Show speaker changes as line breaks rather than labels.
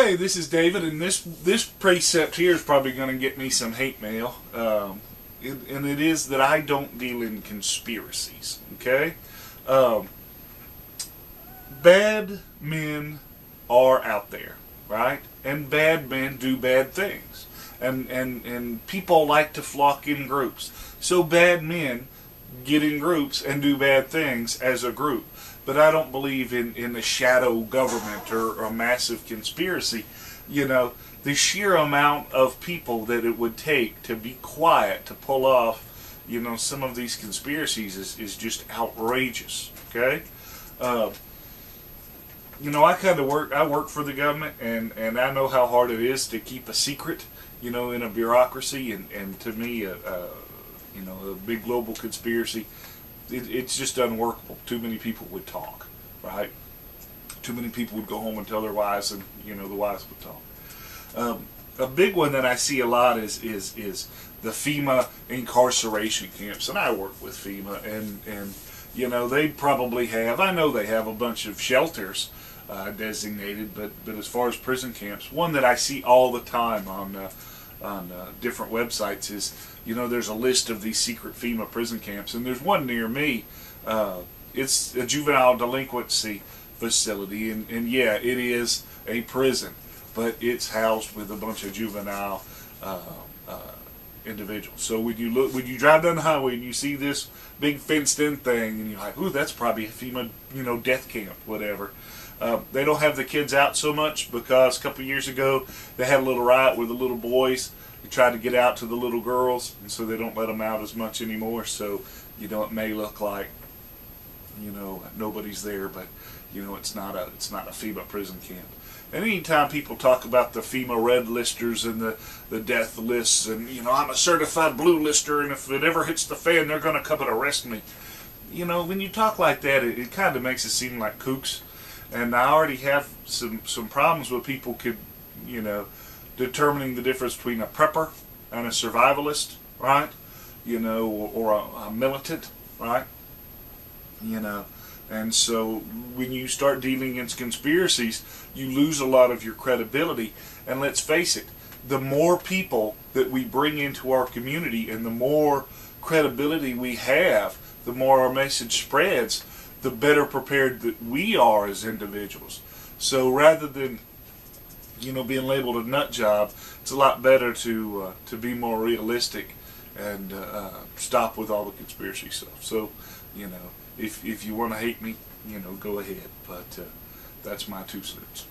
Hey, this is David, and this precept here is probably going to get me some hate mail, and it is that I don't deal in conspiracies. Okay, bad men are out there, right? And bad men do bad things, and people like to flock in groups. So bad men get in groups and do bad things as a group. But I don't believe in a shadow government or a massive conspiracy. You know, the sheer amount of people that it would take to be quiet to pull off, you know, some of these conspiracies is just outrageous. Okay? You know, I work for the government, and I know how hard it is to keep a secret, you know, in a bureaucracy, and to me, you know, a big global conspiracy, it's just unworkable. Too many people would talk, right? Too many people would go home and tell their wives, and you know the wives would talk. A big one that I see a lot is the FEMA incarceration camps, and I work with FEMA, and you know they probably have. I know they have a bunch of shelters designated, but as far as prison camps, one that I see all the time on different websites is, you know, there's a list of these secret FEMA prison camps, and there's one near me. It's a juvenile delinquency facility, and yeah, it is a prison, but it's housed with a bunch of juvenile individuals. So when you drive down the highway and you see this big fenced-in thing, and you're like, ooh, that's probably a FEMA, you know, death camp, whatever. They don't have the kids out so much because a couple of years ago they had a little riot with the little boys. They tried to get out to the little girls, and so they don't let them out as much anymore. So, you know, it may look like, you know, nobody's there, but you know, it's not a FEMA prison camp. And anytime people talk about the FEMA red listers and the death lists, and you know, I'm a certified blue lister, and if it ever hits the fan, they're going to come and arrest me. You know, when you talk like that, it kind of makes it seem like kooks. And I already have some problems with people you know, determining the difference between a prepper and a survivalist, right? You know, or a militant, right? You know, and so when you start dealing in conspiracies, you lose a lot of your credibility. And let's face it, the more people that we bring into our community and the more credibility we have, the more our message spreads, the better prepared that we are as individuals. So rather than, you know, being labeled a nut job, it's a lot better to be more realistic and stop with all the conspiracy stuff. So, you know, if you want to hate me, you know, go ahead. But that's my 2 cents.